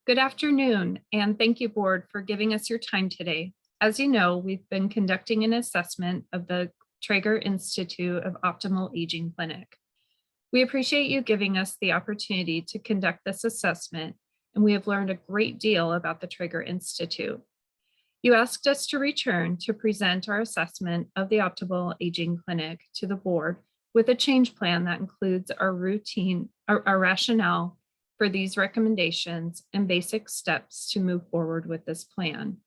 Good afternoon, and thank you, board, for giving us your time today. As you know, we've been conducting an assessment of the Trager Institute of Optimal Aging Clinic. We appreciate you giving us the opportunity to conduct this assessment, and we have learned a great deal about the Trager Institute. You asked us to return to present our assessment of the Optimal Aging Clinic to the board with a change plan that includes our rationale for these recommendations and basic steps to move forward with this plan.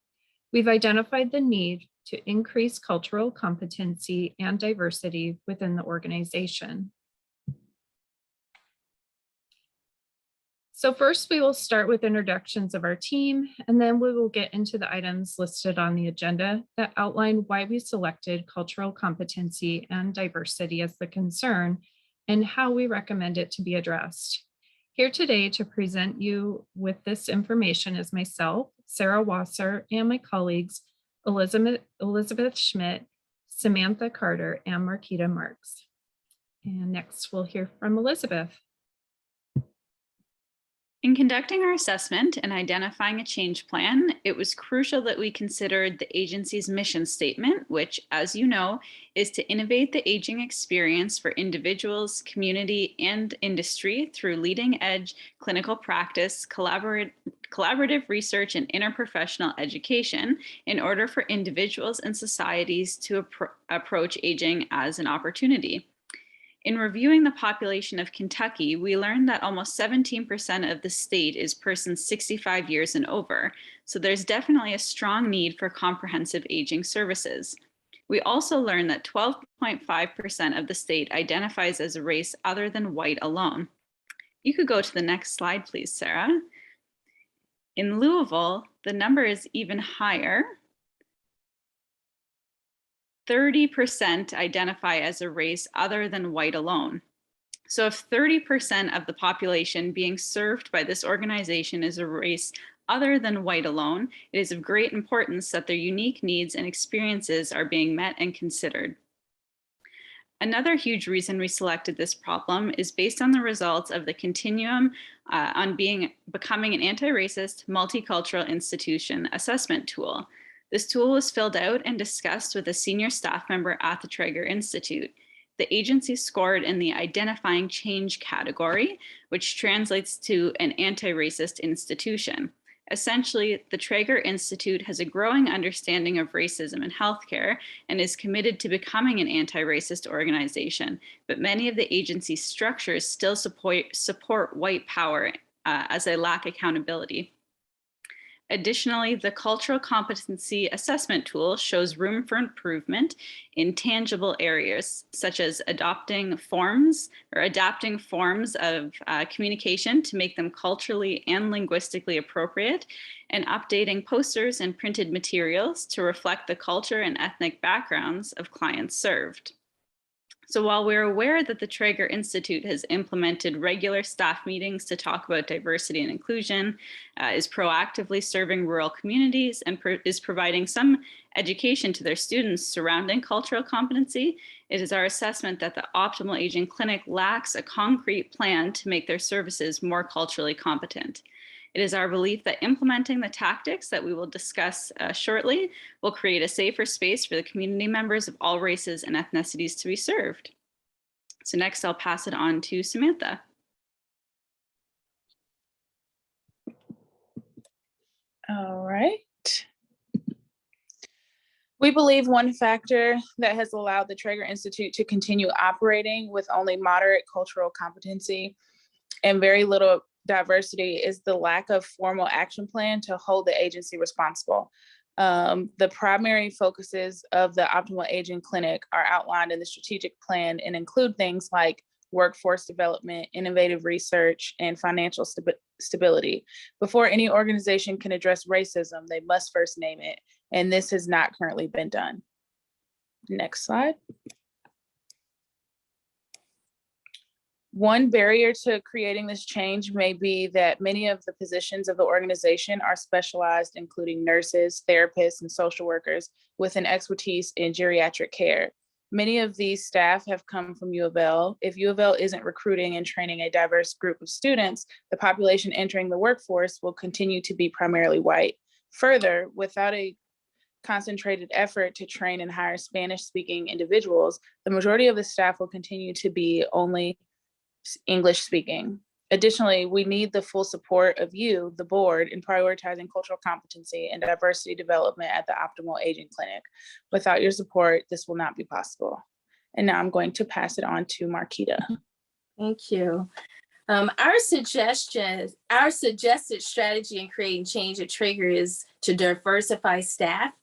We've identified the need to increase cultural competency and diversity within the organization. So first, we will start with introductions of our team, and then we will get into the items listed on the agenda that outline why we selected cultural competency and diversity as the concern and how we recommend it to be addressed. Here today to present you with this information is myself, Sarah Wasser, and my colleagues, Elizabeth Schmidt, Samantha Carter, and Marquita Marks. And next we'll hear from Elizabeth. In conducting our assessment and identifying a change plan, it was crucial that we considered the agency's mission statement, which, as you know, is to innovate the aging experience for individuals, community, and industry through leading-edge clinical practice, collaborative research, and interprofessional education in order for individuals and societies to approach aging as an opportunity. In reviewing the population of Kentucky, we learned that almost 17% of the state is persons 65 years and over, so there's definitely a strong need for comprehensive aging services. We also learned that 12.5% of the state identifies as a race other than white alone. You could go to the next slide, please, Sarah. In Louisville, the number is even higher. 30% identify as a race other than white alone. So if 30% of the population being served by this organization is a race other than white alone, it is of great importance that their unique needs and experiences are being met and considered. Another huge reason we selected this problem is based on the results of the continuum on becoming an anti-racist multicultural institution assessment tool. This tool was filled out and discussed with a senior staff member at the Trager Institute. The agency scored in the identifying change category, which translates to an anti-racist institution. Essentially, the Trager Institute has a growing understanding of racism in healthcare and is committed to becoming an anti-racist organization, but many of the agency's structures still support white power as they lack accountability. Additionally, the cultural competency assessment tool shows room for improvement in tangible areas, such as adapting forms of communication to make them culturally and linguistically appropriate, and updating posters and printed materials to reflect the culture and ethnic backgrounds of clients served. So while we're aware that the Trager Institute has implemented regular staff meetings to talk about diversity and inclusion, is proactively serving rural communities, and is providing some education to their students surrounding cultural competency, it is our assessment that the Optimal Aging Clinic lacks a concrete plan to make their services more culturally competent. It is our belief that implementing the tactics that we will discuss shortly will create a safer space for the community members of all races and ethnicities to be served. So next, I'll pass it on to Samantha. All right. We believe one factor that has allowed the Trager Institute to continue operating with only moderate cultural competency and very little diversity is the lack of formal action plan to hold the agency responsible. The primary focuses of the Optimal Aging Clinic are outlined in the strategic plan and include things like workforce development, innovative research, and financial stability. Before any organization can address racism, they must first name it, and this has not currently been done. Next slide. One barrier to creating this change may be that many of the positions of the organization are specialized, including nurses, therapists, and social workers with an expertise in geriatric care. Many of these staff have come from U of L. If U of L isn't recruiting and training a diverse group of students, the population entering the workforce will continue to be primarily white. Further, without a concentrated effort to train and hire Spanish-speaking individuals, the majority of the staff will continue to be only English-speaking. Additionally, we need the full support of you, the board, in prioritizing cultural competency and diversity development at the Optimal Aging Clinic. Without your support, this will not be possible. And now I'm going to pass it on to Marquita. Thank you. Our suggested strategy in creating change at Trager is to diversify staff.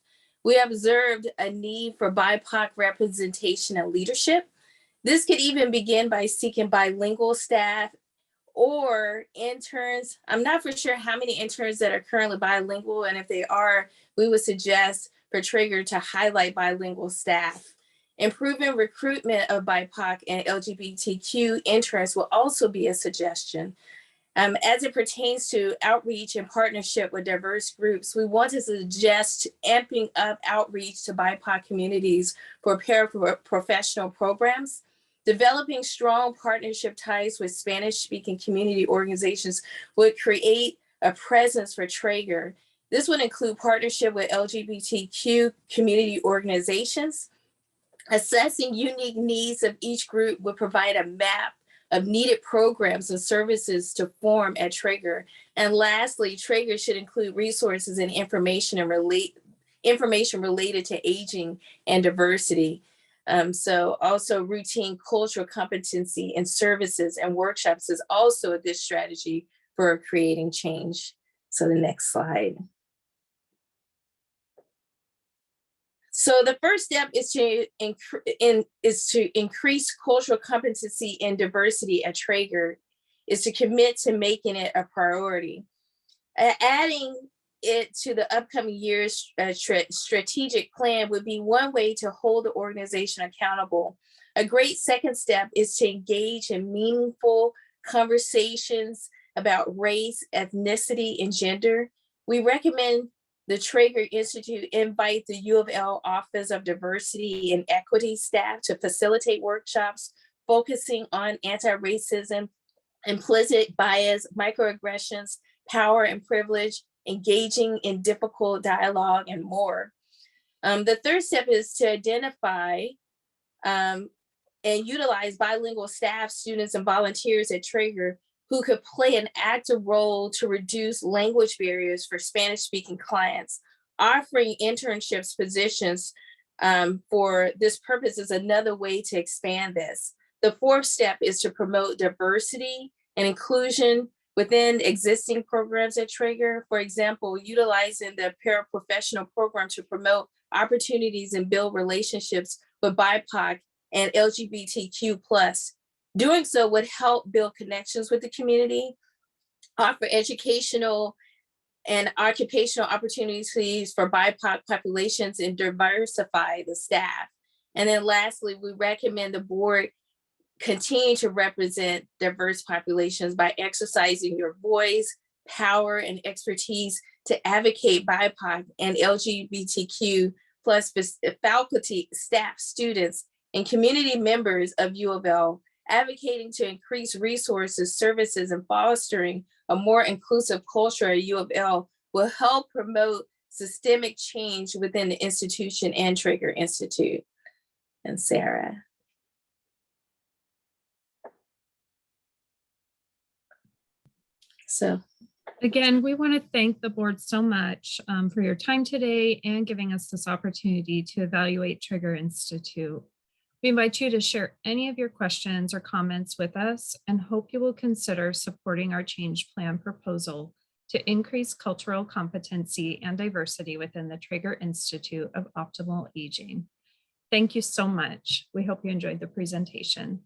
We observed a need for BIPOC representation and leadership. This could even begin by seeking bilingual staff or interns. I'm not for sure how many interns that are currently bilingual, and if they are, we would suggest for Trager to highlight bilingual staff. Improving recruitment of BIPOC and LGBTQ interns will also be a suggestion. As it pertains to outreach and partnership with diverse groups, we want to suggest amping up outreach to BIPOC communities for paraprofessional programs. Developing strong partnership ties with Spanish-speaking community organizations would create a presence for Trager. This would include partnership with LGBTQ community organizations. Assessing unique needs of each group would provide a map of needed programs and services to form at Trager. And lastly, Trager should include resources and information related to aging and diversity. So also routine cultural competency and services and workshops is also a good strategy for creating change. So the next slide. So the first step is to increase cultural competency and diversity at Trager, is to commit to making it a priority. Adding it to the upcoming year's strategic plan would be one way to hold the organization accountable. A great second step is to engage in meaningful conversations about race, ethnicity, and gender. We recommend the Trager Institute invite the U of L Office of Diversity and Equity staff to facilitate workshops focusing on anti-racism, implicit bias, microaggressions, power and privilege, engaging in difficult dialogue, and more. The third step is to identify and utilize bilingual staff, students, and volunteers at Trager who could play an active role to reduce language barriers for Spanish-speaking clients. Offering internships positions for this purpose is another way to expand this. The fourth step is to promote diversity and inclusion within existing programs at Trager. For example, utilizing the paraprofessional program to promote opportunities and build relationships with BIPOC and LGBTQ+. Doing so would help build connections with the community, offer educational and occupational opportunities for BIPOC populations, and diversify the staff. And then lastly, we recommend the board continue to represent diverse populations by exercising your voice, power, and expertise to advocate BIPOC and LGBTQ+ faculty, staff, students, and community members of U of L, advocating to increase resources, services, and fostering a more inclusive culture at U of L will help promote systemic change within the institution and Trager Institute. And Sarah. So again, we want to thank the board so much for your time today and giving us this opportunity to evaluate Trager Institute. We invite you to share any of your questions or comments with us and hope you will consider supporting our change plan proposal to increase cultural competency and diversity within the Trager Institute of Optimal Aging. Thank you so much. We hope you enjoyed the presentation.